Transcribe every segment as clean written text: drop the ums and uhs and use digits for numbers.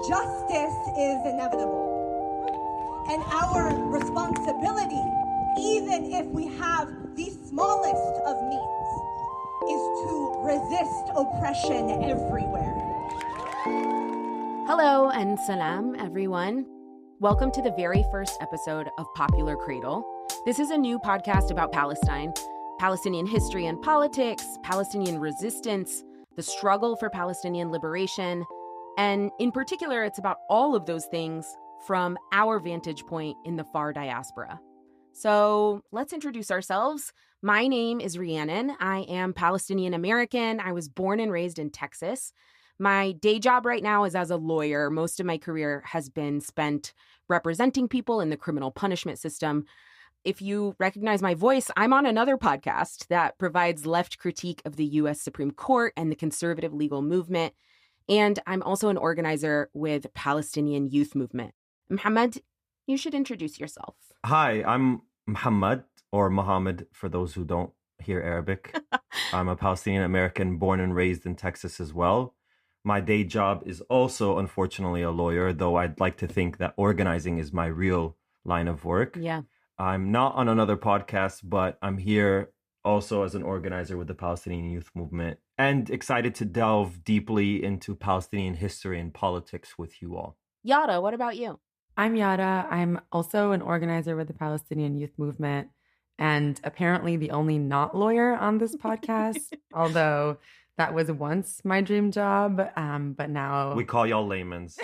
justice is inevitable. And our responsibility, even if we have the smallest of means, is to resist oppression everywhere. Hello and salam, everyone. Welcome to the very first episode of Popular Cradle. This is a new podcast about Palestine, Palestinian history and politics, Palestinian resistance, the struggle for Palestinian liberation, and in particular, it's about all of those things from our vantage point in the far diaspora. So let's introduce ourselves. My name is Rhiannon. I am Palestinian American. I was born and raised in Texas. My day job right now is as a lawyer. Most of my career has been spent representing people in the criminal punishment system. If you recognize my voice, I'm on another podcast that provides left critique of the U.S. Supreme Court and the conservative legal movement. And I'm also an organizer with Palestinian Youth Movement. Mohammed, you should introduce yourself. Hi, I'm Mohammed, or Mohammed for those who don't hear Arabic. I'm a Palestinian American born and raised in Texas as well. My day job is also, unfortunately, a lawyer, though I'd like to think that organizing is my real line of work. Yeah. I'm not on another podcast, but I'm here also as an organizer with the Palestinian Youth Movement and excited to delve deeply into Palestinian history and politics with you all. Yara, what about you? I'm Yara. I'm also an organizer with the Palestinian Youth Movement and apparently the only not lawyer on this podcast, although that was once my dream job, but now... We call y'all laymen's.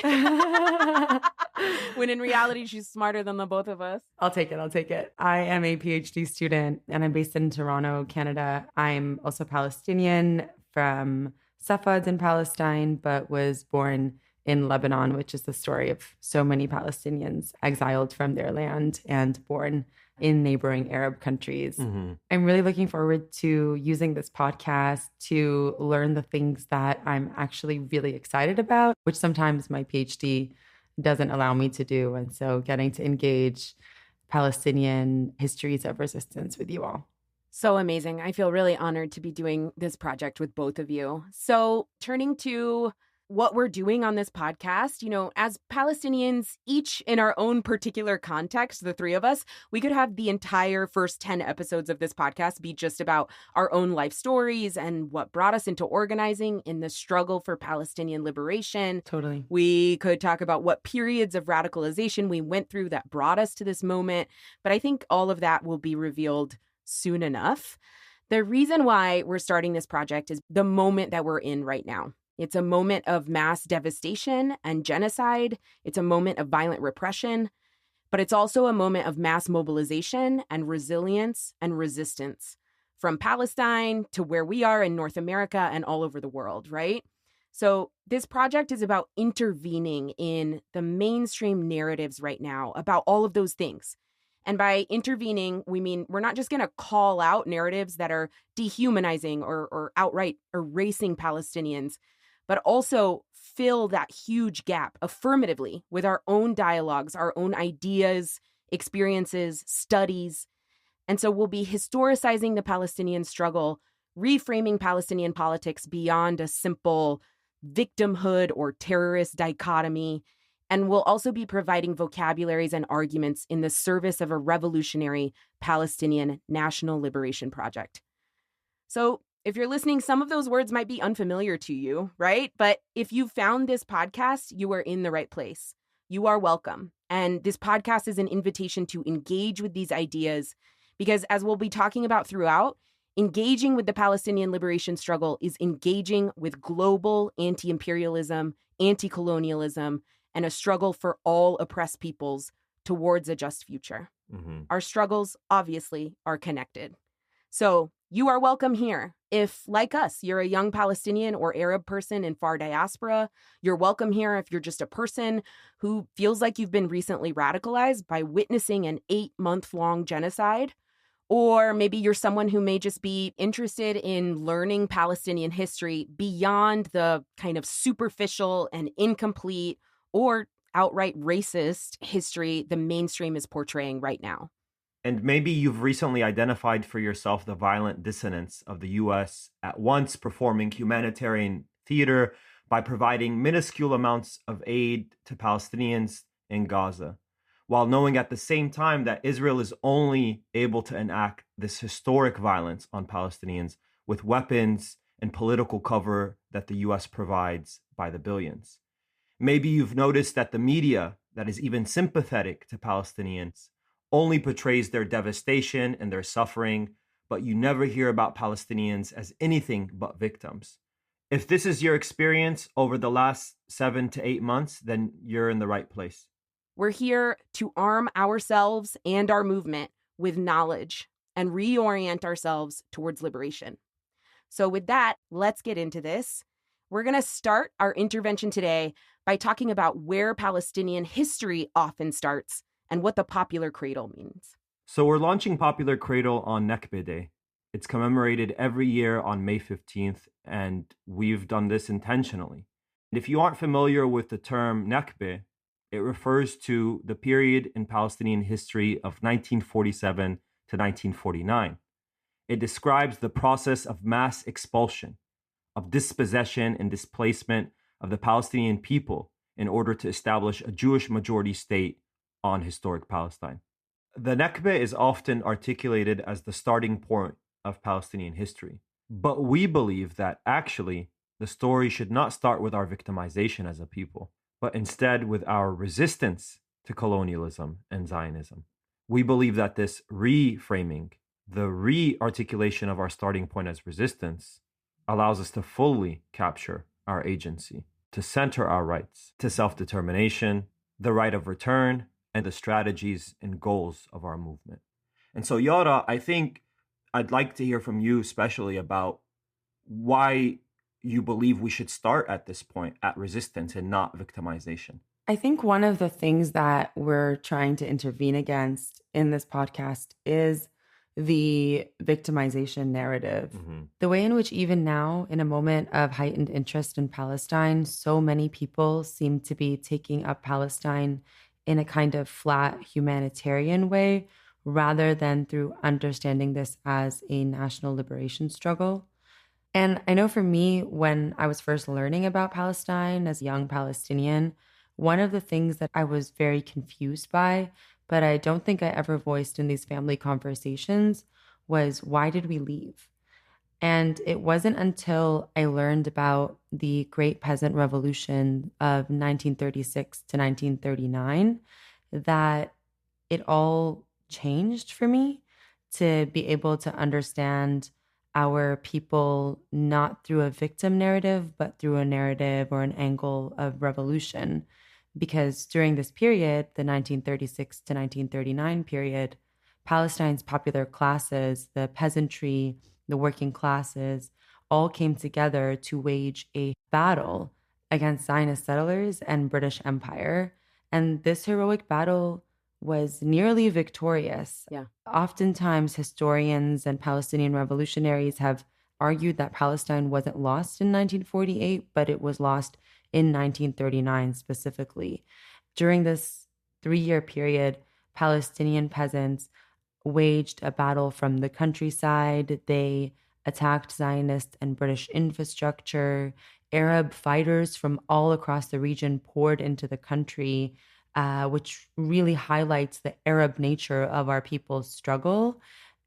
When in reality, she's smarter than the both of us. I'll take it. I am a PhD student and I'm based in Toronto, Canada. I'm also Palestinian from Safed in Palestine, but was born in Lebanon, which is the story of so many Palestinians exiled from their land and born in neighboring Arab countries. Mm-hmm. I'm really looking forward to using this podcast to learn the things that I'm actually really excited about, which sometimes my PhD doesn't allow me to do. And so getting to engage Palestinian histories of resistance with you all. So amazing. I feel really honored to be doing this project with both of you. So turning to what we're doing on this podcast, as Palestinians, each in our own particular context, the three of us, we could have the entire first 10 episodes of this podcast be just about our own life stories and what brought us into organizing in the struggle for Palestinian liberation. Totally. We could talk about what periods of radicalization we went through that brought us to this moment. But I think all of that will be revealed soon enough. The reason why we're starting this project is the moment that we're in right now. It's a moment of mass devastation and genocide. It's a moment of violent repression, but it's also a moment of mass mobilization and resilience and resistance from Palestine to where we are in North America and all over the world, right? So this project is about intervening in the mainstream narratives right now about all of those things. And by intervening, we mean we're not just going to call out narratives that are dehumanizing or outright erasing Palestinians, but also fill that huge gap affirmatively with our own dialogues, our own ideas, experiences, studies. And so we'll be historicizing the Palestinian struggle, reframing Palestinian politics beyond a simple victimhood or terrorist dichotomy. And we'll also be providing vocabularies and arguments in the service of a revolutionary Palestinian national liberation project. So if you're listening, some of those words might be unfamiliar to you, right? But if you found this podcast, you are in the right place. You are welcome. And this podcast is an invitation to engage with these ideas because, as we'll be talking about throughout, engaging with the Palestinian liberation struggle is engaging with global anti-imperialism, anti-colonialism, and a struggle for all oppressed peoples towards a just future. Mm-hmm. Our struggles, obviously, are connected. So you are welcome here. If, like us, you're a young Palestinian or Arab person in far diaspora, you're welcome here if you're just a person who feels like you've been recently radicalized by witnessing an 8-month-long genocide. Or maybe you're someone who may just be interested in learning Palestinian history beyond the kind of superficial and incomplete or outright racist history the mainstream is portraying right now. And maybe you've recently identified for yourself the violent dissonance of the U.S. at once performing humanitarian theater, by providing minuscule amounts of aid to Palestinians in Gaza, while knowing at the same time that Israel is only able to enact this historic violence on Palestinians with weapons and political cover that the US provides by the billions. Maybe you've noticed that the media that is even sympathetic to Palestinians only portrays their devastation and their suffering, but you never hear about Palestinians as anything but victims. If this is your experience over the last 7 to 8 months, then you're in the right place. We're here to arm ourselves and our movement with knowledge and reorient ourselves towards liberation. So with that, let's get into this. We're going to start our intervention today by talking about where Palestinian history often starts and what the Popular Cradle means. So we're launching Popular Cradle on Nakba Day. It's commemorated every year on May 15th, and we've done this intentionally. And if you aren't familiar with the term Nakba, it refers to the period in Palestinian history of 1947 to 1949. It describes the process of mass expulsion, of dispossession and displacement of the Palestinian people in order to establish a Jewish majority state on historic Palestine. The Nakba is often articulated as the starting point of Palestinian history. But we believe that actually the story should not start with our victimization as a people, but instead with our resistance to colonialism and Zionism. We believe that this reframing, the re-articulation of our starting point as resistance, allows us to fully capture our agency, to center our rights to self-determination, the right of return, and the strategies and goals of our movement. And so, Yara, I think I'd like to hear from you especially about why you believe we should start at this point at resistance and not victimization. I think one of the things that we're trying to intervene against in this podcast is the victimization narrative. Mm-hmm. The way in which even now, in a moment of heightened interest in Palestine, so many people seem to be taking up Palestine in a kind of flat humanitarian way, rather than through understanding this as a national liberation struggle. And I know for me, when I was first learning about Palestine as a young Palestinian, one of the things that I was very confused by, but I don't think I ever voiced in these family conversations, was why did we leave? And it wasn't until I learned about the Great Peasant Revolution of 1936 to 1939 that it all changed for me, to be able to understand our people not through a victim narrative, but through a narrative or an angle of revolution. Because during this period, the 1936 to 1939 period, Palestine's popular classes, the peasantry, the working classes, all came together to wage a battle against Zionist settlers and British Empire. And this heroic battle was nearly victorious. Yeah. Oftentimes, historians and Palestinian revolutionaries have argued that Palestine wasn't lost in 1948, but it was lost in 1939 specifically. During this 3-year period, Palestinian peasants waged a battle from the countryside. They attacked Zionist and British infrastructure. Arab fighters from all across the region poured into the country, which really highlights the Arab nature of our people's struggle.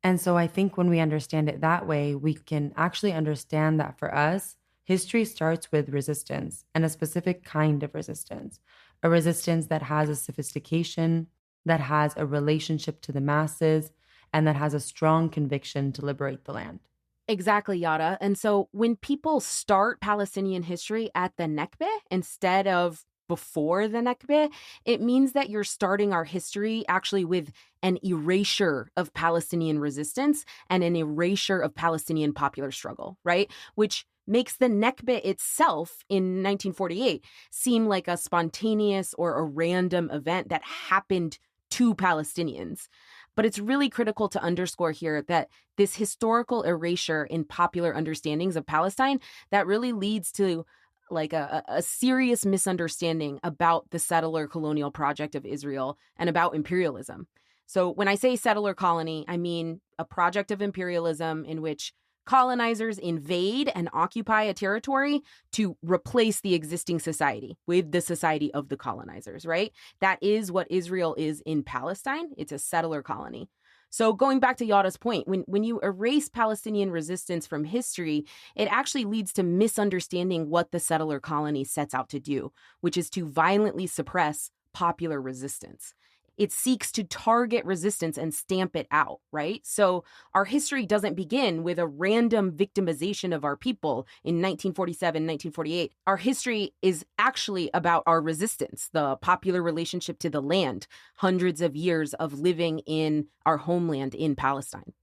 And so I think when we understand it that way, we can actually understand that for us, history starts with resistance, and a specific kind of resistance, a resistance that has a sophistication, that has a relationship to the masses, and that has a strong conviction to liberate the land. Exactly, Yara. And so when people start Palestinian history at the Nakba instead of before the Nakba, it means that you're starting our history actually with an erasure of Palestinian resistance and an erasure of Palestinian popular struggle, right? Which makes the Nakba itself in 1948 seem like a spontaneous or a random event that happened to Palestinians. But it's really critical to underscore here that this historical erasure in popular understandings of Palestine, that really leads to like a serious misunderstanding about the settler colonial project of Israel and about imperialism. So when I say settler colony, I mean a project of imperialism in which Colonizers invade and occupy a territory to replace the existing society with the society of the colonizers, right? That is what Israel is in Palestine. It's a settler colony. So going back to Yara's point, when you erase Palestinian resistance from history, it actually leads to misunderstanding what the settler colony sets out to do, which is to violently suppress popular resistance. It seeks to target resistance and stamp it out, right? So our history doesn't begin with a random victimization of our people in 1947, 1948. Our history is actually about our resistance, the popular relationship to the land, hundreds of years of living in our homeland in Palestine.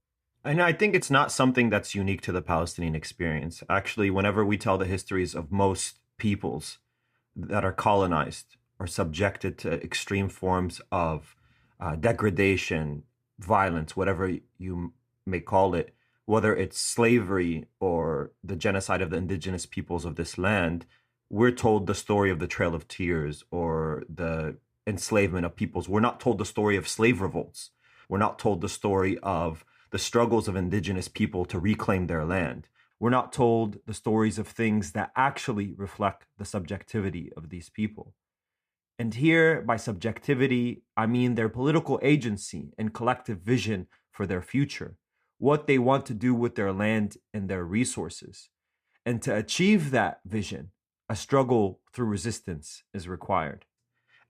And I think it's not something that's unique to the Palestinian experience. Actually, whenever we tell the histories of most peoples that are colonized, are subjected to extreme forms of degradation, violence, whatever you may call it, whether it's slavery or the genocide of the indigenous peoples of this land, we're told the story of the Trail of Tears or the enslavement of peoples. We're not told the story of slave revolts. We're not told the story of the struggles of indigenous people to reclaim their land. We're not told the stories of things that actually reflect the subjectivity of these people. And here, by subjectivity, I mean their political agency and collective vision for their future, what they want to do with their land and their resources. And to achieve that vision, a struggle through resistance is required,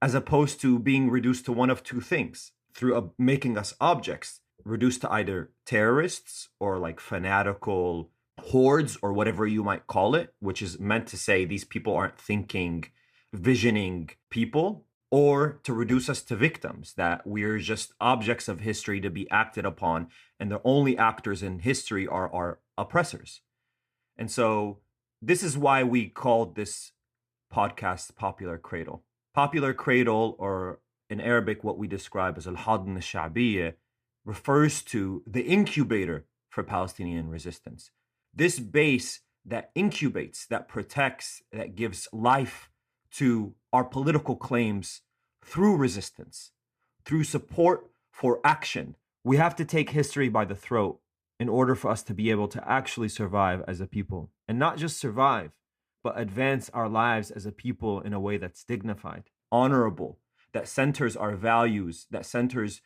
as opposed to being reduced to one of two things, through making us objects, reduced to either terrorists or like fanatical hordes or whatever you might call it, which is meant to say these people aren't thinking, visioning people, or to reduce us to victims, that we're just objects of history to be acted upon, and the only actors in history are our oppressors. And so this is why we called this podcast Popular Cradle. Popular Cradle, or in Arabic what we describe as al-Hadn al-Sha'biyya, refers to the incubator for Palestinian resistance. This base that incubates, that protects, that gives life to our political claims through resistance, through support for action. We have to take history by the throat in order for us to be able to actually survive as a people. And not just survive, but advance our lives as a people in a way that's dignified, honorable, that centers our values, that centers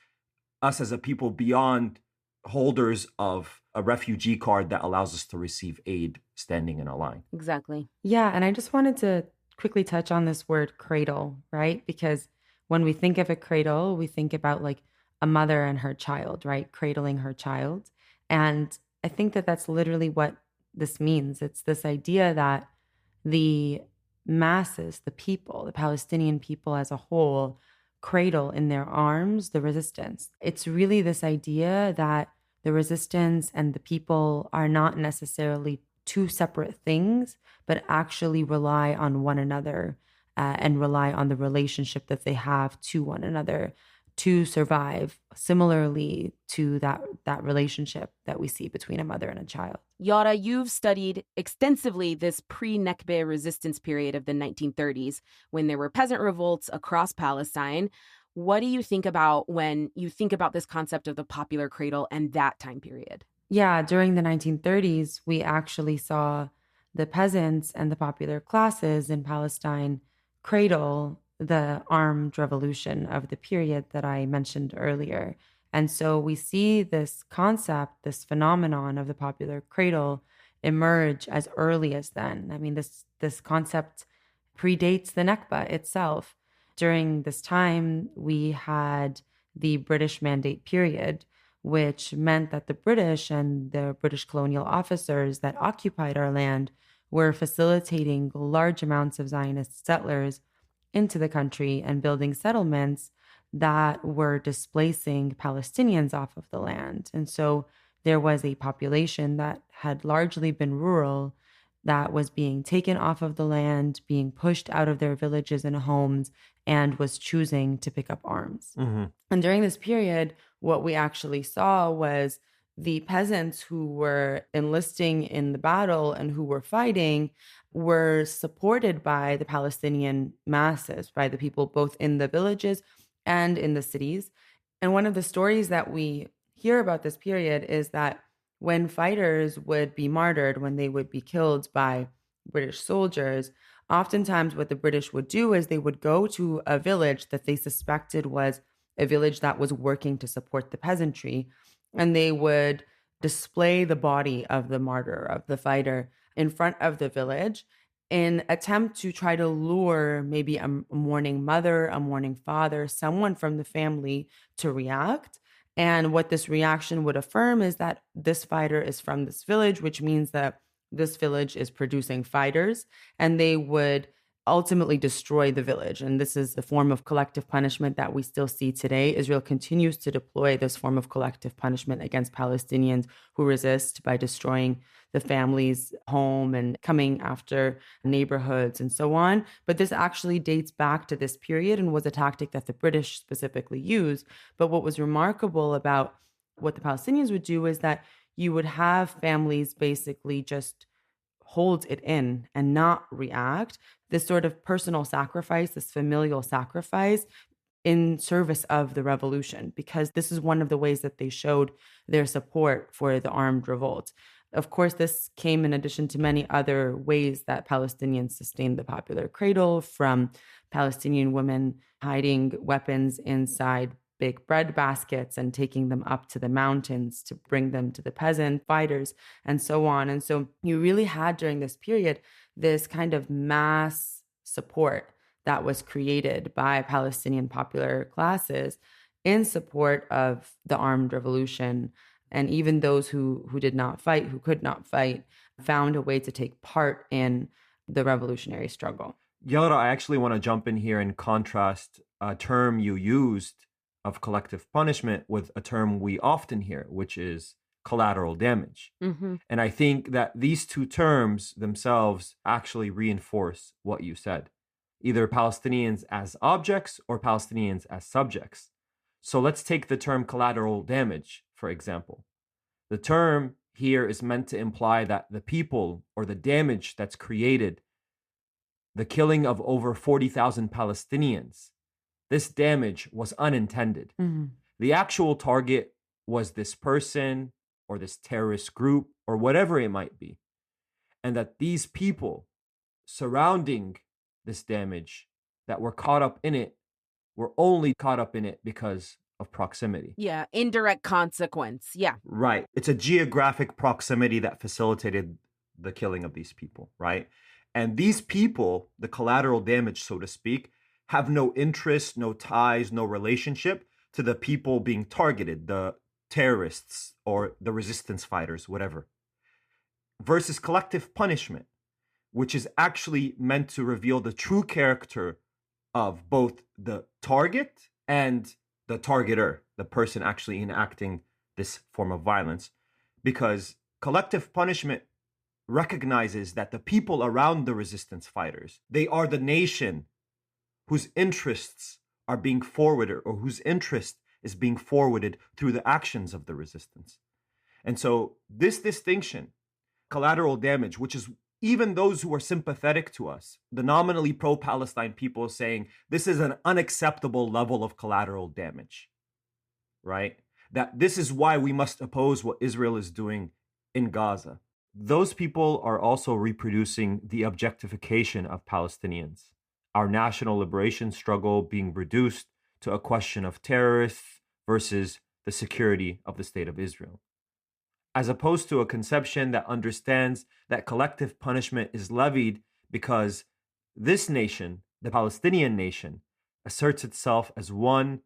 us as a people beyond holders of a refugee card that allows us to receive aid standing in a line. Exactly. Yeah, and I just wanted to quickly touch on this word cradle, right? Because when we think of a cradle, we think about like a mother and her child, right? Cradling her child. And I think that that's literally what this means. It's this idea that the masses, the people, the Palestinian people as a whole, cradle in their arms the resistance. It's really this idea that the resistance and the people are not necessarily two separate things, but actually rely on one another and rely on the relationship that they have to one another to survive, similarly to that relationship that we see between a mother and a child. Yara, you've studied extensively this pre-Nakba resistance period of the 1930s when there were peasant revolts across Palestine. What do you think about when you think about this concept of the popular cradle and that time period? Yeah, during the 1930s, we actually saw the peasants and the popular classes in Palestine cradle the armed revolution of the period that I mentioned earlier. And so we see this concept, this phenomenon of the popular cradle emerge as early as then. I mean, this concept predates the Nakba itself. During this time, we had the British Mandate period, which meant that the British and the British colonial officers that occupied our land were facilitating large amounts of Zionist settlers into the country and building settlements that were displacing Palestinians off of the land. And so there was a population that had largely been rural that was being taken off of the land, being pushed out of their villages and homes, and was choosing to pick up arms. Mm-hmm. And during this period, what we actually saw was the peasants who were enlisting in the battle and who were fighting were supported by the Palestinian masses, by the people both in the villages and in the cities. And one of the stories that we hear about this period is that when fighters would be martyred, when they would be killed by British soldiers, oftentimes what the British would do is they would go to a village that they suspected was a village that was working to support the peasantry, and they would display the body of the martyr, of the fighter, in front of the village in attempt to try to lure maybe a mourning mother, a mourning father, someone from the family to react. And what this reaction would affirm is that this fighter is from this village, which means that this village is producing fighters, and they would ultimately destroy the village. And this is the form of collective punishment that we still see today. Israel continues to deploy this form of collective punishment against Palestinians who resist by destroying the family's home and coming after neighborhoods and so on. But this actually dates back to this period and was a tactic that the British specifically used. But what was remarkable about what the Palestinians would do is that you would have families basically just hold it in and not react. This sort of personal sacrifice, this familial sacrifice in service of the revolution, because this is one of the ways that they showed their support for the armed revolt. Of course, this came in addition to many other ways that Palestinians sustained the popular cradle, from Palestinian women hiding weapons inside big bread baskets and taking them up to the mountains to bring them to the peasant fighters and so on. And so you really had during this period this kind of mass support that was created by Palestinian popular classes in support of the armed revolution. And even those who did not fight, who could not fight, found a way to take part in the revolutionary struggle. Yara, I actually want to jump in here and contrast a term you used of collective punishment with a term we often hear, which is collateral damage. Mm-hmm. And I think that these two terms themselves actually reinforce what you said, either Palestinians as objects or Palestinians as subjects. So let's take the term collateral damage, for example. The term here is meant to imply that the people or the damage that's created, the killing of over 40,000 Palestinians, this damage was unintended. Mm-hmm. The actual target was this person or this terrorist group or whatever it might be. And that these people surrounding this damage that were caught up in it were only caught up in it because of proximity. Yeah, indirect consequence. Yeah. Right. It's a geographic proximity that facilitated the killing of these people, right? And these people, the collateral damage, so to speak, have no interest, no ties, no relationship to the people being targeted, the terrorists or the resistance fighters, whatever. Versus collective punishment, which is actually meant to reveal the true character of both the target and the targeter, the person actually enacting this form of violence. Because collective punishment recognizes that the people around the resistance fighters, they are the nation whose interests are being forwarded or whose interest is being forwarded through the actions of the resistance. And so this distinction, collateral damage, which is even those who are sympathetic to us, the nominally pro-Palestine people saying this is an unacceptable level of collateral damage, right? That this is why we must oppose what Israel is doing in Gaza. Those people are also reproducing the objectification of Palestinians. Our national liberation struggle being reduced to a question of terrorists versus the security of the state of Israel, as opposed to a conception that understands that collective punishment is levied because this nation, the Palestinian nation, asserts itself as one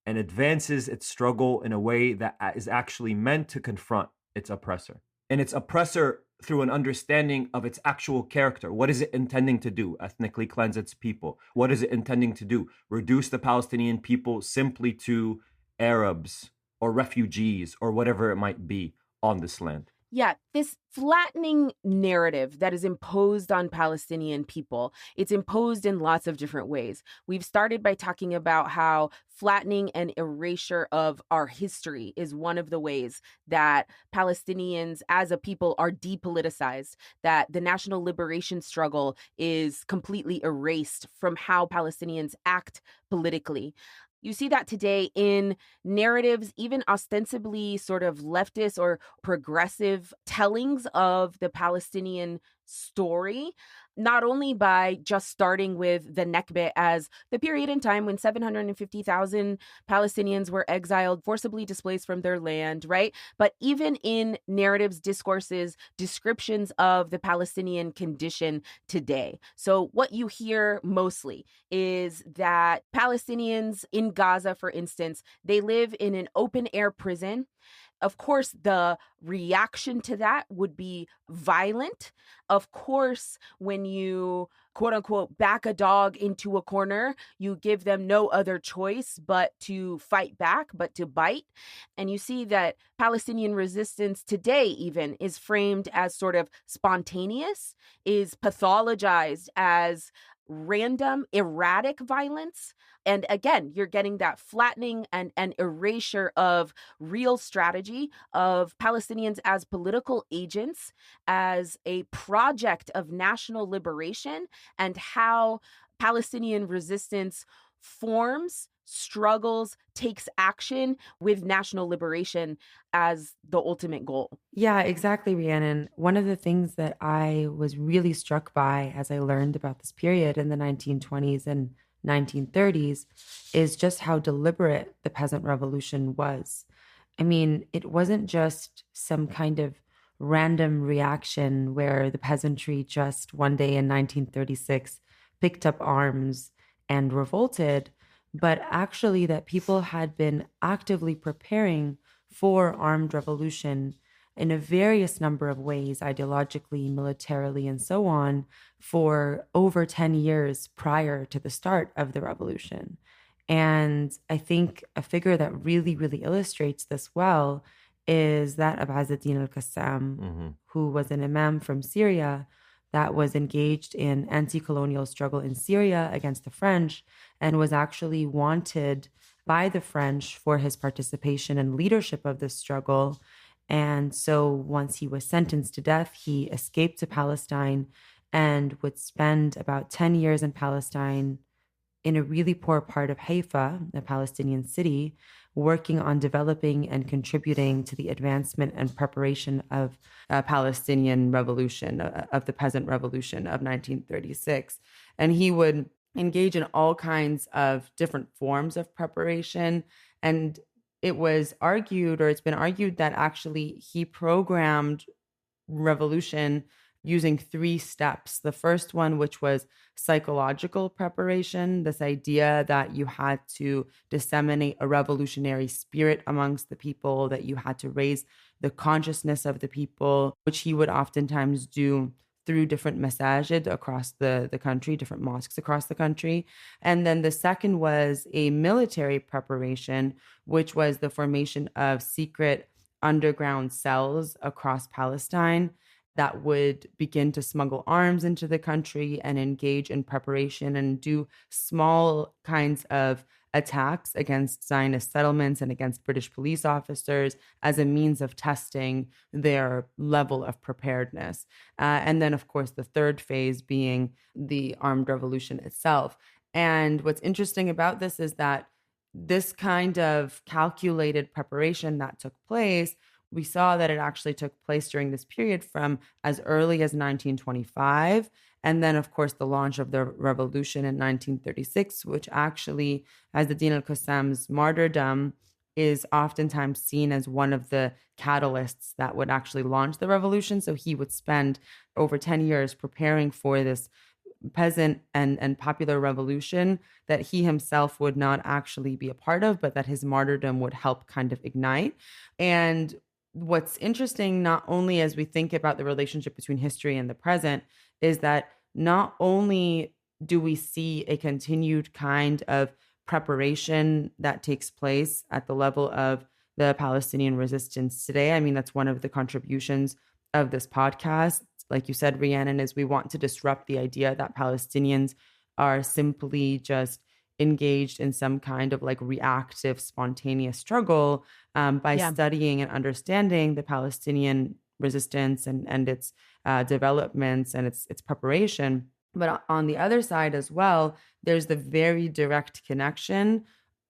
and advances its struggle in a way that is actually meant to confront its oppressor. And its oppressor through an understanding of its actual character. What is it intending to do? Ethnically cleanse its people. What is it intending to do? Reduce the Palestinian people simply to Arabs or refugees or whatever it might be on this land. Yeah, this flattening narrative that is imposed on Palestinian people, it's imposed in lots of different ways. We've started by talking about how flattening and erasure of our history is one of the ways that Palestinians as a people are depoliticized, that the national liberation struggle is completely erased from how Palestinians act politically. You see that today in narratives, even ostensibly sort of leftist or progressive tellings of the Palestinian story, not only by just starting with the Nakba as the period in time when 750,000 Palestinians were exiled, forcibly displaced from their land, right? But even in narratives, discourses, descriptions of the Palestinian condition today. So what you hear mostly is that Palestinians in Gaza, for instance, they live in an open air prison. Of course, the reaction to that would be violent. Of course, when you quote unquote back a dog into a corner, you give them no other choice but to fight back, but to bite. And you see that Palestinian resistance today even is framed as sort of spontaneous, is pathologized as random, erratic violence. And again, you're getting that flattening and erasure of real strategy of Palestinians as political agents, as a project of national liberation, and how Palestinian resistance forms, struggles, takes action with national liberation as the ultimate goal. Yeah, exactly, Rhiannon. One of the things that I was really struck by as I learned about this period in the 1920s and 1930s is just how deliberate the peasant revolution was. I mean, it wasn't just some kind of random reaction where the peasantry just one day in 1936 picked up arms and revolted, but actually that people had been actively preparing for armed revolution in a various number of ways, ideologically, militarily, and so on, for over 10 years prior to the start of the revolution. And I think a figure that really, really illustrates this well is that of Azzeddin al-Qassam, who was an imam from Syria that was engaged in anti-colonial struggle in Syria against the French and was actually wanted by the French for his participation and leadership of this struggle. And so once he was sentenced to death, he escaped to Palestine and would spend about 10 years in Palestine in a really poor part of Haifa, a Palestinian city, working on developing and contributing to the advancement and preparation of a Palestinian revolution, of the peasant revolution of 1936. And he would engage in all kinds of different forms of preparation. And it was argued, or it's been argued, that actually he programmed revolution using 3 steps. The first one, which was psychological preparation, this idea that you had to disseminate a revolutionary spirit amongst the people, that you had to raise the consciousness of the people, which he would oftentimes do through different masajid across the country, different mosques across the country. And then the second was a military preparation, which was the formation of secret underground cells across Palestine that would begin to smuggle arms into the country and engage in preparation and do small kinds of attacks against Zionist settlements and against British police officers as a means of testing their level of preparedness. And then, of course, the third phase being the armed revolution itself. And what's interesting about this is that this kind of calculated preparation that took place, we saw that it actually took place during this period from as early as 1925. And then, of course, the launch of the revolution in 1936, which actually, Azzeddin al-Qassam's martyrdom is oftentimes seen as one of the catalysts that would actually launch the revolution. So he would spend over 10 years preparing for this peasant and popular revolution that he himself would not actually be a part of, but that his martyrdom would help kind of ignite. And what's interesting, not only as we think about the relationship between history and the present, is that not only do we see a continued kind of preparation that takes place at the level of the Palestinian resistance today. I mean, that's one of the contributions of this podcast. Like you said, Rhiannon, is we want to disrupt the idea that Palestinians are simply just engaged in some kind of like reactive, spontaneous struggle by studying and understanding the Palestinian resistance and its developments and its preparation. But on the other side as well, there's the very direct connection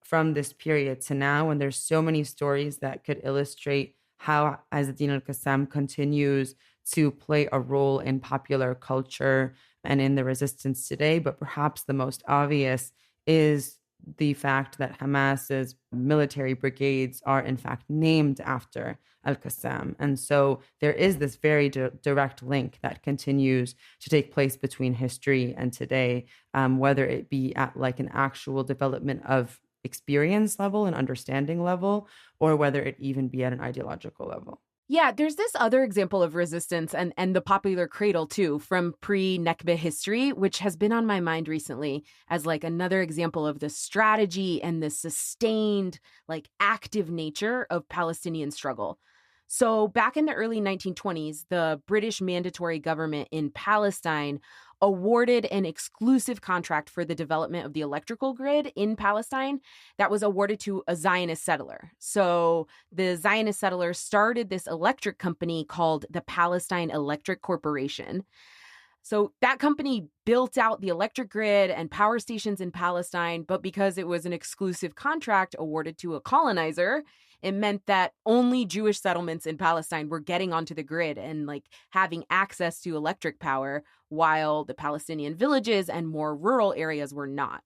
from this period to now. And there's so many stories that could illustrate how Azzeddin al-Qassam continues to play a role in popular culture and in the resistance today. But perhaps the most obvious is the fact that Hamas's military brigades are in fact named after al-Qassam. And so there is this very direct link that continues to take place between history and today, whether it be at like an actual development of experience level and understanding level, or whether it even be at an ideological level. Yeah, there's this other example of resistance and the Popular Cradle, too, from pre-Nakba history, which has been on my mind recently as like another example of the strategy and the sustained, like active nature of Palestinian struggle. So back in the early 1920s, the British mandatory government in Palestine awarded an exclusive contract for the development of the electrical grid in Palestine that was awarded to a Zionist settler. So the Zionist settler started this electric company called the Palestine Electric Corporation. So that company built out the electric grid and power stations in Palestine, but because it was an exclusive contract awarded to a colonizer, it meant that only Jewish settlements in Palestine were getting onto the grid and like having access to electric power, while the Palestinian villages and more rural areas were not.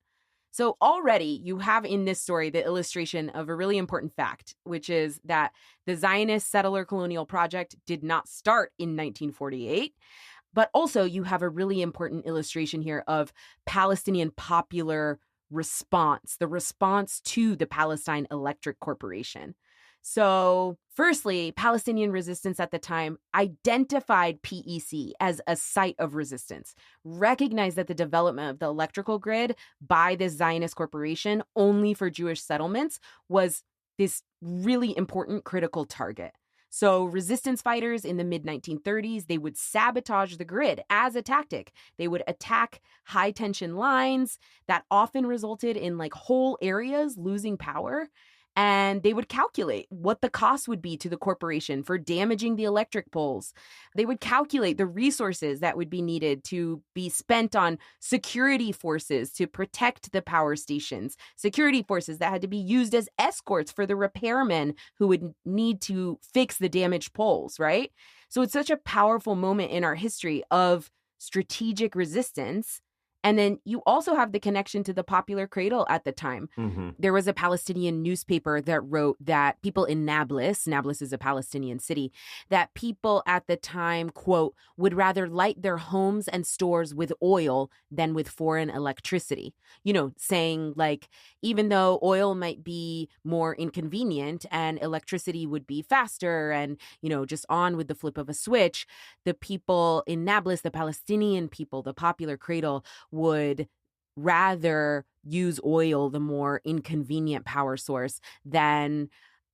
So already you have in this story the illustration of a really important fact, which is that the Zionist settler colonial project did not start in 1948. But also you have a really important illustration here of Palestinian popular response, the response to the Palestine Electric Corporation. So firstly, Palestinian resistance at the time identified PEC as a site of resistance, recognized that the development of the electrical grid by this Zionist corporation only for Jewish settlements was this really important critical target. So resistance fighters in the mid-1930s, they would sabotage the grid as a tactic. They would attack high-tension lines that often resulted in like whole areas losing power. And they would calculate what the cost would be to the corporation for damaging the electric poles. They would calculate the resources that would be needed to be spent on security forces to protect the power stations, security forces that had to be used as escorts for the repairmen who would need to fix the damaged poles, right? So it's such a powerful moment in our history of strategic resistance. And then you also have the connection to the Popular Cradle at the time. Mm-hmm. There was a Palestinian newspaper that wrote that people in Nablus is a Palestinian city, that people at the time, quote, would rather light their homes and stores with oil than with foreign electricity. You know, saying like, even though oil might be more inconvenient and electricity would be faster and, you know, just on with the flip of a switch, the people in Nablus, the Palestinian people, the Popular Cradle, would rather use oil, the more inconvenient power source, than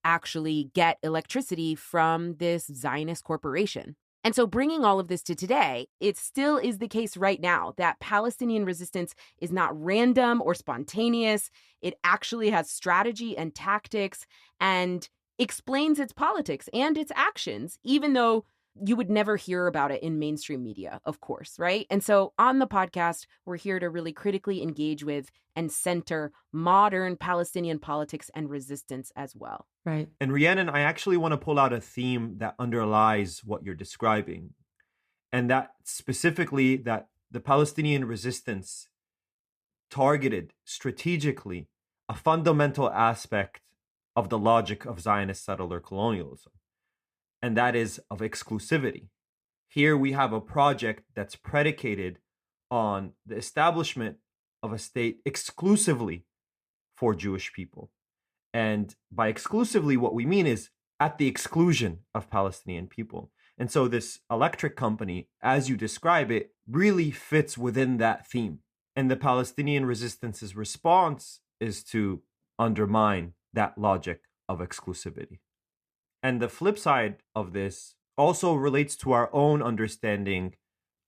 actually get electricity from this Zionist corporation. And so bringing all of this to today, it still is the case right now that Palestinian resistance is not random or spontaneous. It actually has strategy and tactics and explains its politics and its actions, even though you would never hear about it in mainstream media, of course, right? And so on the podcast, we're here to really critically engage with and center modern Palestinian politics and resistance as well. Right. And Rhiannon, I actually want to pull out a theme that underlies what you're describing. And that specifically that the Palestinian resistance targeted strategically a fundamental aspect of the logic of Zionist settler colonialism. And that is of exclusivity. Here we have a project that's predicated on the establishment of a state exclusively for Jewish people. And by exclusively, what we mean is at the exclusion of Palestinian people. And so this electric company, as you describe it, really fits within that theme. And the Palestinian resistance's response is to undermine that logic of exclusivity. And the flip side of this also relates to our own understanding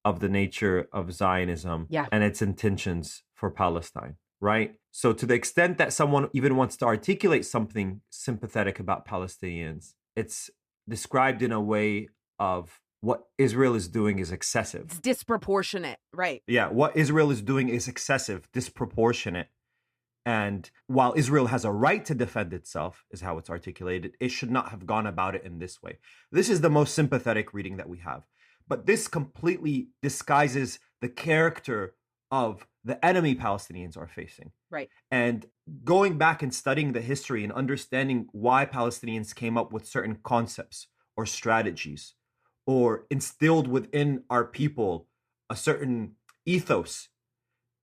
of the nature of Zionism and its intentions for Palestine, right? So to the extent that someone even wants to articulate something sympathetic about Palestinians, it's described in a way of what Israel is doing is excessive. It's disproportionate, right? Yeah, what Israel is doing is excessive, disproportionate. And while Israel has a right to defend itself, is how it's articulated, it should not have gone about it in this way. This is the most sympathetic reading that we have. But this completely disguises the character of the enemy Palestinians are facing. Right. And going back and studying the history and understanding why Palestinians came up with certain concepts or strategies or instilled within our people a certain ethos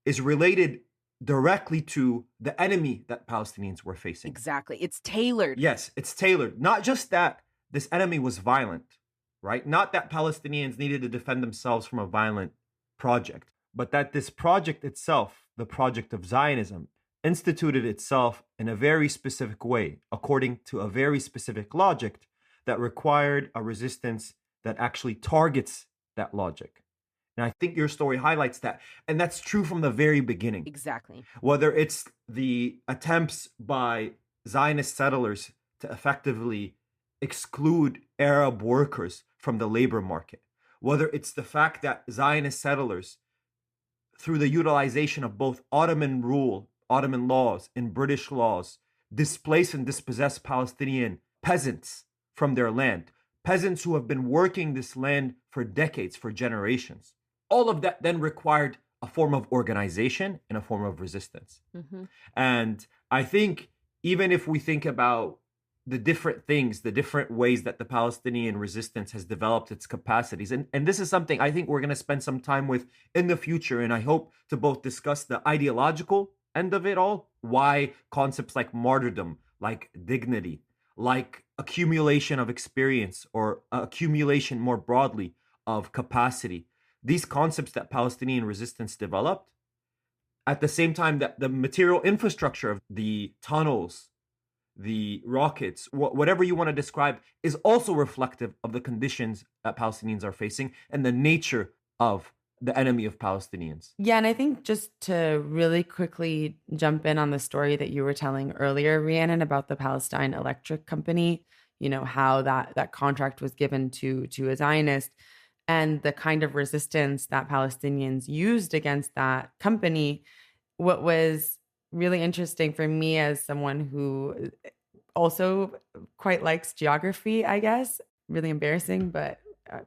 is related directly to the enemy that Palestinians were facing. Exactly. It's tailored. Yes, it's tailored. Not just that this enemy was violent, right? Not that Palestinians needed to defend themselves from a violent project, but that this project itself, the project of Zionism, instituted itself in a very specific way, according to a very specific logic that required a resistance that actually targets that logic. And I think your story highlights that. And that's true from the very beginning. Exactly. Whether it's the attempts by Zionist settlers to effectively exclude Arab workers from the labor market, whether it's the fact that Zionist settlers, through the utilization of both Ottoman rule, Ottoman laws, and British laws, displace and dispossess Palestinian peasants from their land, peasants who have been working this land for decades, for generations. All of that then required a form of organization and a form of resistance. Mm-hmm. And I think even if we think about the different things, the different ways that the Palestinian resistance has developed its capacities, and this is something I think we're going to spend some time with in the future, and I hope to both discuss the ideological end of it all, why concepts like martyrdom, like dignity, like accumulation of experience, or accumulation more broadly of capacity, these concepts that Palestinian resistance developed, at the same time that the material infrastructure of the tunnels, the rockets, whatever you want to describe, is also reflective of the conditions that Palestinians are facing and the nature of the enemy of Palestinians. Yeah, and I think just to really quickly jump in on the story that you were telling earlier, Rhiannon, about the Palestine Electric Company, how that contract was given to a Zionist, and the kind of resistance that Palestinians used against that company. What was really interesting for me as someone who also quite likes geography, I guess, really embarrassing, but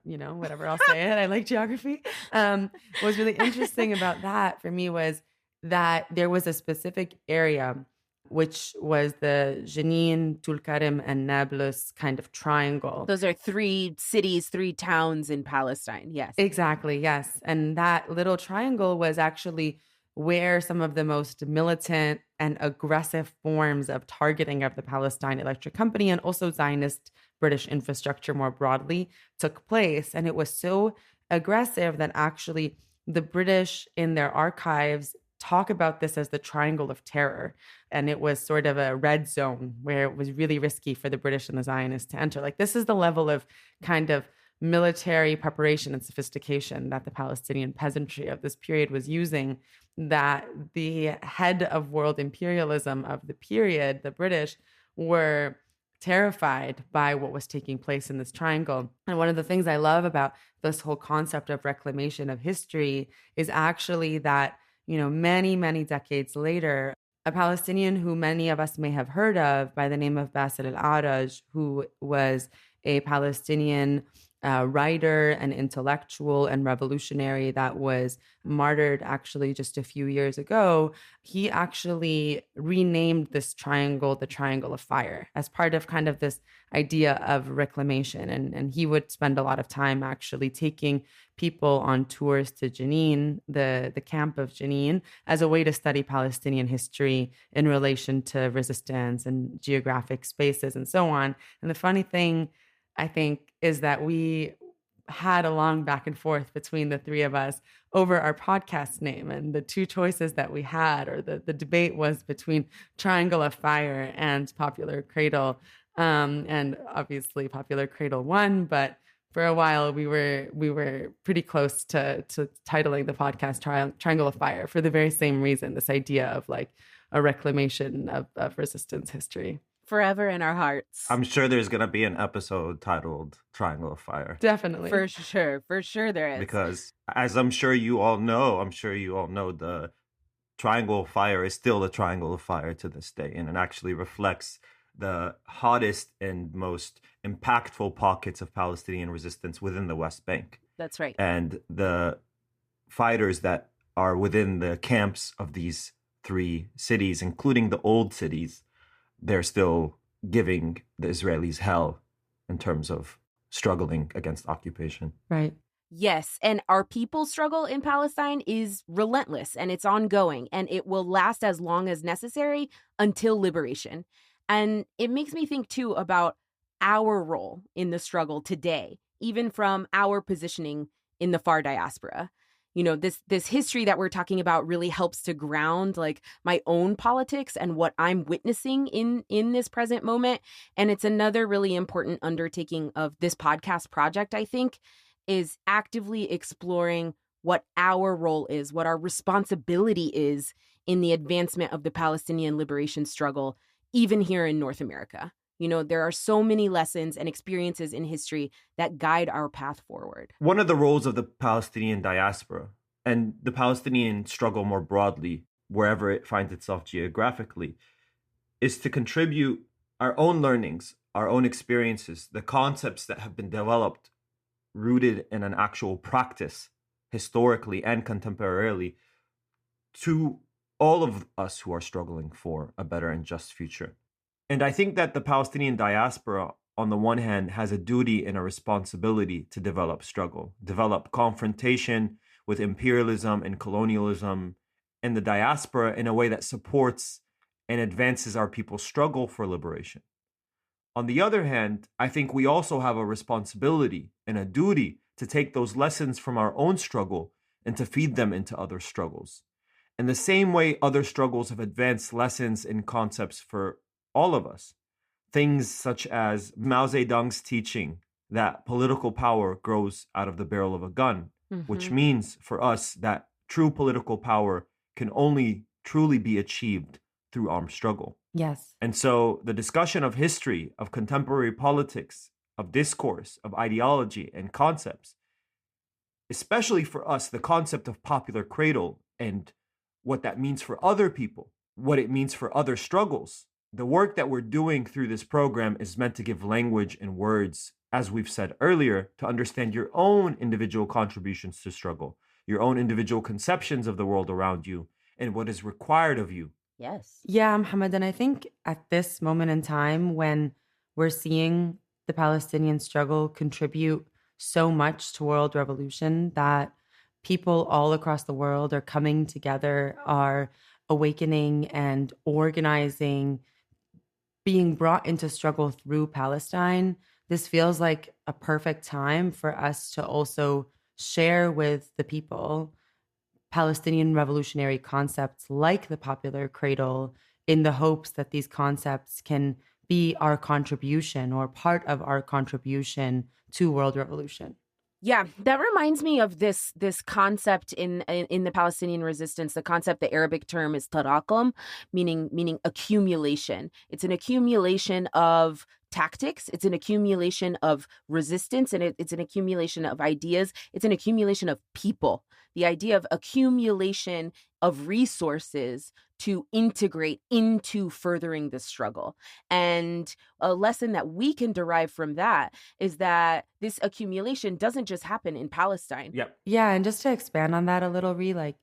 whatever, I'll say it. I like geography. What was really interesting about that for me was that there was a specific area, which was the Jenin, Tulkarem, and Nablus kind of triangle. Those are 3 cities, 3 towns in Palestine. Yes. Exactly. Yes. And that little triangle was actually where some of the most militant and aggressive forms of targeting of the Palestine Electric Company and also Zionist British infrastructure more broadly took place. And it was so aggressive that actually the British in their archives talk about this as the Triangle of Terror. And it was sort of a red zone where it was really risky for the British and the Zionists to enter. Like, this is the level of kind of military preparation and sophistication that the Palestinian peasantry of this period was using, that the head of world imperialism of the period, the British, were terrified by what was taking place in this triangle. And one of the things I love about this whole concept of reclamation of history is actually that, many, many decades later, a Palestinian who many of us may have heard of by the name of Bassel al-Araj, who was a Palestinian writer and intellectual and revolutionary that was martyred actually just a few years ago, he actually renamed this triangle the Triangle of Fire as part of kind of this idea of reclamation. And he would spend a lot of time actually taking people on tours to Jenin, the camp of Jenin, as a way to study Palestinian history in relation to resistance and geographic spaces and so on. And the funny thing, I think, is that we had a long back and forth between the 3 of us over our podcast name, and the 2 choices that we had, or the debate was between Triangle of Fire and Popular Cradle. And obviously Popular Cradle won, but for a while we were pretty close to titling the podcast Triangle of Fire for the very same reason, this idea of like a reclamation of resistance history. Forever in our hearts. I'm sure there's going to be an episode titled Triangle of Fire. Definitely. For sure there is. Because as I'm sure you all know, the Triangle of Fire is still the Triangle of Fire to this day, and it actually reflects the hottest and most impactful pockets of Palestinian resistance within the West Bank. That's right. And the fighters that are within the camps of these three cities, including the old cities, they're still giving the Israelis hell in terms of struggling against occupation. Right. Yes. And our people's struggle in Palestine is relentless and it's ongoing and it will last as long as necessary until liberation. And it makes me think, too, about our role in the struggle today, even from our positioning in the far diaspora. You know, this history that we're talking about really helps to ground like my own politics and what I'm witnessing in this present moment. And it's another really important undertaking of this podcast project, I think, is actively exploring what our role is, what our responsibility is in the advancement of the Palestinian liberation struggle, even here in North America. You know, there are so many lessons and experiences in history that guide our path forward. One of the roles of the Palestinian diaspora and the Palestinian struggle more broadly, wherever it finds itself geographically, is to contribute our own learnings, our own experiences, the concepts that have been developed, rooted in an actual practice, historically and contemporarily, to all of us who are struggling for a better and just future. And I think that the Palestinian diaspora, on the one hand, has a duty and a responsibility to develop struggle, develop confrontation with imperialism and colonialism and the diaspora in a way that supports and advances our people's struggle for liberation. On the other hand, I think we also have a responsibility and a duty to take those lessons from our own struggle and to feed them into other struggles. In the same way other struggles have advanced lessons and concepts for all of us. Things such as Mao Zedong's teaching that political power grows out of the barrel of a gun, which means for us that true political power can only truly be achieved through armed struggle. Yes. And so the discussion of history, of contemporary politics, of discourse, of ideology and concepts, especially for us, the concept of popular cradle and what that means for other people, what it means for other struggles. The work that we're doing through this program is meant to give language and words, as we've said earlier, to understand your own individual contributions to struggle, your own individual conceptions of the world around you, and what is required of you. Yes. Yeah, Mohammed. And I think at this moment in time, when we're seeing the Palestinian struggle contribute so much to world revolution, that people all across the world are coming together, are awakening and organizing, being brought into struggle through Palestine, this feels like a perfect time for us to also share with the people Palestinian revolutionary concepts like the popular cradle, in the hopes that these concepts can be our contribution or part of our contribution to world revolution. Yeah, that reminds me of this concept in the Palestinian resistance. The concept, the Arabic term is tarakum, meaning accumulation. It's an accumulation of tactics. It's an accumulation of resistance, and it's an accumulation of ideas. It's an accumulation of people. The idea of accumulation of resources to integrate into furthering the struggle. And a lesson that we can derive from that is that this accumulation doesn't just happen in Palestine. Yep. Yeah, and just to expand on that a little, like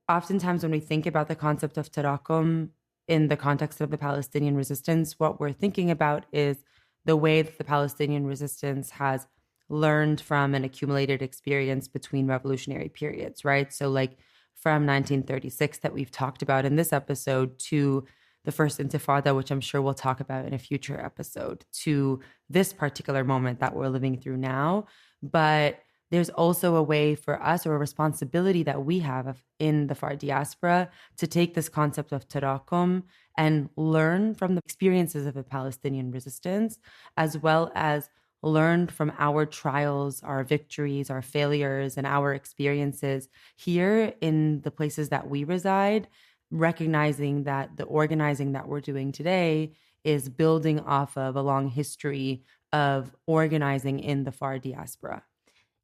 oftentimes when we think about the concept of tarakum in the context of the Palestinian resistance, what we're thinking about is the way that the Palestinian resistance has learned from an accumulated experience between revolutionary periods, right? So like from 1936 that we've talked about in this episode to the first Intifada, which I'm sure we'll talk about in a future episode, to this particular moment that we're living through now. But there's also a way for us, or a responsibility that we have in the far diaspora, to take this concept of tarakum and learn from the experiences of the Palestinian resistance, as well as learn from our trials, our victories, our failures, and our experiences here in the places that we reside, recognizing that the organizing that we're doing today is building off of a long history of organizing in the far diaspora.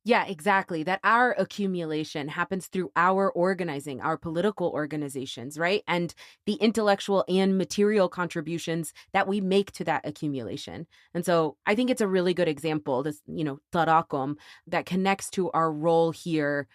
Yeah, exactly. That our accumulation happens through our organizing, our political organizations, right? And the intellectual and material contributions that we make to that accumulation. And so I think it's a really good example, this, tarakum, that connects to our role here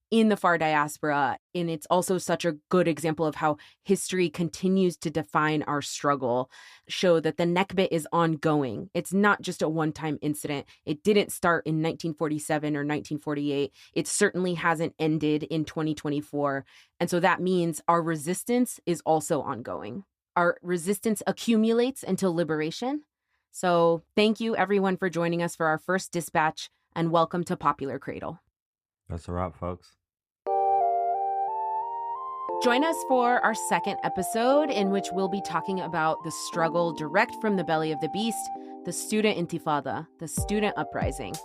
in the far diaspora. And it's also such a good example of how history continues to define our struggle, show that the Nakba is ongoing. It's not just a one-time incident. It didn't start in 1947 or 1948. It certainly hasn't ended in 2024. And so that means our resistance is also ongoing. Our resistance accumulates until liberation. So thank you, everyone, for joining us for our first dispatch, and welcome to Popular Cradle. That's a wrap, folks. Join us for our second episode, in which we'll be talking about the struggle direct from the belly of the beast, the student intifada, the student uprising.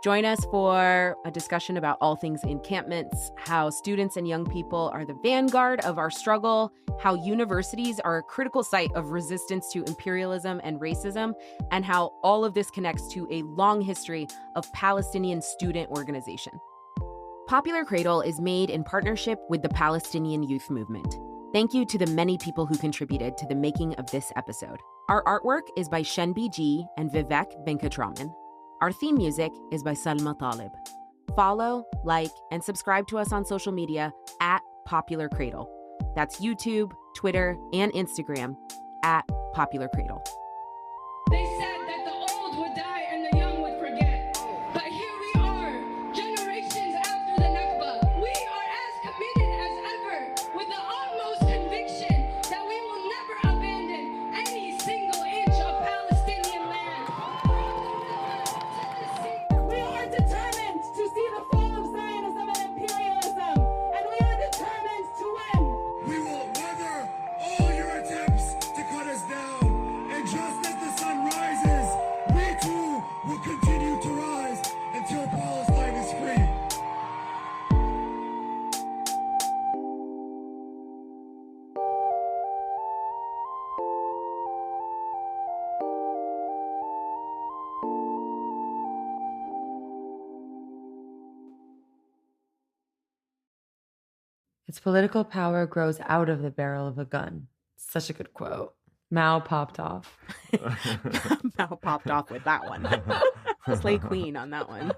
Join us for a discussion about all things encampments, how students and young people are the vanguard of our struggle, how universities are a critical site of resistance to imperialism and racism, and how all of this connects to a long history of Palestinian student organization. Popular Cradle is made in partnership with the Palestinian Youth Movement. Thank you to the many people who contributed to the making of this episode. Our artwork is by Shenbi G and Vivek Venkatraman. Our theme music is by Salma Talib. Follow, like, and subscribe to us on social media at Popular Cradle. That's YouTube, Twitter, and Instagram at Popular Cradle. They said that the old would die and the young would forget. But here we are, generations after the Nakba. We are as committed as ever, with the utmost conviction that we will never abandon any single inch of Palestinian land. We are determined to see the fall of Zionism and imperialism, and we are determined to win. We will weather all your attempts to cut us down. And just as the sun rises, we too will continue to rise until Palestine is free. Its political power grows out of the barrel of a gun. Such a good quote. Mao popped off. Mao popped off with that one. Slay Queen on that one.